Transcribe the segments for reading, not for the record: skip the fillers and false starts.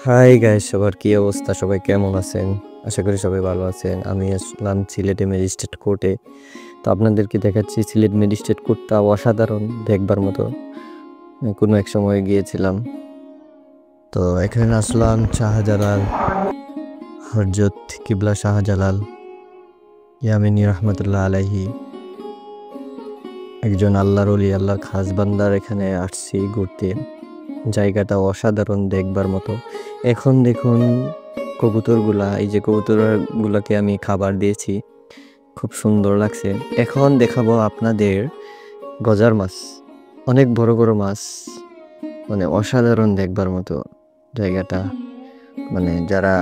Hi guys, সবার কি অবস্থা? সবাই কেমন আছেন? আশা করি সবাই ভালো আছেন। আমি আসলাম সিলেটে ম্যাজিস্ট্রেট কোর্টে। তো আপনাদেরকে দেখাচ্ছি সিলেট ম্যাজিস্ট্রেট কোর্টটা অসাধারণ, দেখবার মতো। কোনো এক সময় গিয়েছিলাম। তো এখানে আসলাম শাহজালাল, হযরত কিবলা শাহজালাল ইয়ামিনী রহমতুল্লাহ আলাইহি, একজন আল্লাহর ওলি, আল্লাহর খাস বান্দার এখানে আসছি ঘুরতে। জায়গাটা অসাধারণ, দেখবার মতো। এখন দেখুন কবুতরগুলা, এই যে কবুতরগুলাকে আমি খাবার দিয়েছি, খুব সুন্দর লাগছে। এখন দেখাবো আপনাদের গজার মাছ, অনেক বড় বড় মাছ, মানে অসাধারণ দেখবার মতো জায়গাটা। মানে যারা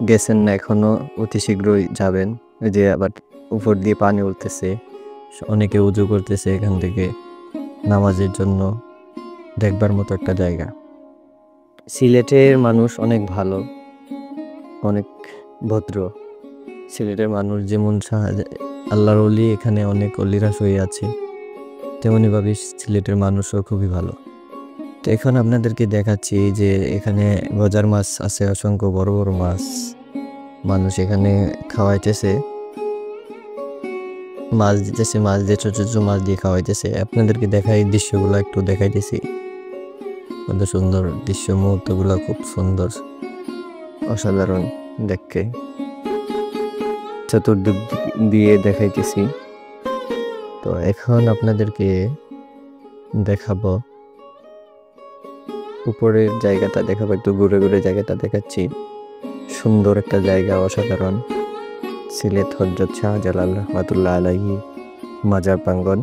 গেছেন না এখনো, অতি শীঘ্রই যাবেন। ওই যে আবার উপর দিয়ে পানি উঠতেছে, অনেকে উজু করতেছে এখান থেকে নামাজের জন্য। দেখবার মতো একটা জায়গা। সিলেটের মানুষ অনেক ভালো, অনেক ভদ্র। সিলেটের মানুষ যেমন আল্লাহর অলি, এখানে অনেক অলিরা শুয়ে আছে, তেমনি ভাবে সিলেটের মানুষও খুবই ভালো। তো এখন আপনাদেরকে দেখাচ্ছি যে এখানে গজার মাছ আছে, অসংখ্য বড় বড় মাছ। মানুষ এখানে খাওয়াইতেছে, মাছ দিতেছে, মাছ দিয়ে ছোট ছোট মাছ দিয়ে খাওয়াইতেছে। আপনাদেরকে দেখাই দৃশ্যগুলো একটু দেখাইতেছি। কত সুন্দর দৃশ্য, মুহূর্তগুলো খুব সুন্দর, অসাধারণ দেখতে। চতুর্দিক দিয়ে দেখাইতেছি। তো এখন আপনাদেরকে দেখাবো উপরের জায়গাটা, দেখাবো একটু ঘুরে ঘুরে জায়গাটা দেখাচ্ছি। সুন্দর একটা জায়গা, অসাধারণ। সিলেট হযরত শাহজালাল রহমাতুল্লাহ আলাইহি মাজার প্রাঙ্গণ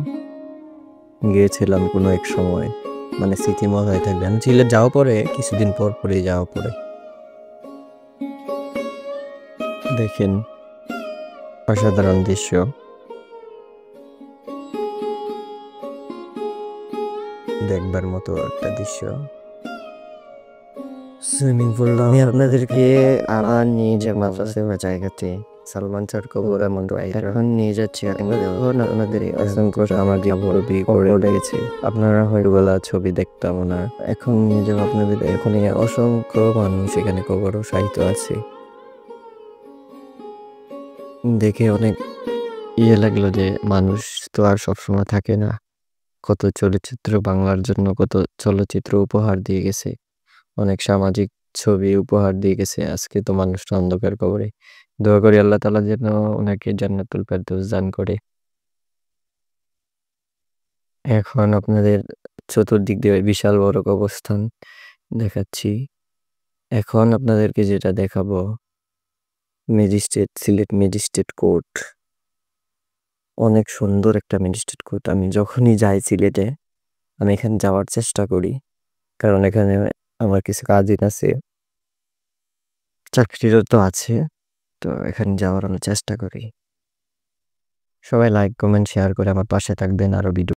গিয়েছিলাম কোনো এক সময়, মানে স্মৃতি মজায় থাকবে। আমি সিলেট যাওয়া পরে কিছুদিন পর পরে যাওয়া পরে দেখেন অসাধারণ দৃশ্য, দেখবার মতো একটা দৃশ্য। সুইমিং পুল আমি আপনাদেরকে আবার নিয়ে যে মাছ আছে জায়গাতে সালমান স্যার কবুর এমন এখন নিয়ে যাচ্ছি। আপনাদের অসংখ্য আমার ছবি করে লেগেছে, আপনারা হয়তো বলা ছবি দেখতাম না। এখন নিয়ে যাবো আপনাদের। এখন অসংখ্য মানুষ এখানে কবর সাহিত্য আছে, দেখে অনেক লাগলো যে মানুষ তো আর সবসময় থাকে না। কত চলচ্চিত্র, বাংলার জন্য কত চলচ্চিত্র উপহার দিয়ে গেছে, অনেক সামাজিক ছবি উপহার দিয়ে গেছে। আজকে তো মানুষটা অন্ধকার কবরে। দোয়া করি আল্লাহ তাআলা যেন ওনাকে জান্নাতুল ফেরদৌস দান করে। এখন আপনাদের চতুর্দিক দিয়ে বিশাল বড় কবরস্থান দেখাচ্ছি। এখন আপনাদেরকে যেটা দেখাবো সিলেট ম্যাজিস্ট্রেট কোর্ট। অনেক সুন্দর একটা ম্যাজিস্ট্রেট কোর্ট। আমি যখনই যাই সিলেটে, আমি এখানে যাওয়ার চেষ্টা করি, কারণ এখানে আমার কিছু কাজিন আছে, চাকরিরত আছে। তো এখানে যাওয়ার আমি চেষ্টা করি। সবাই লাইক কমেন্ট শেয়ার করে আমার পাশে থাকবেন, আরো ভিডিও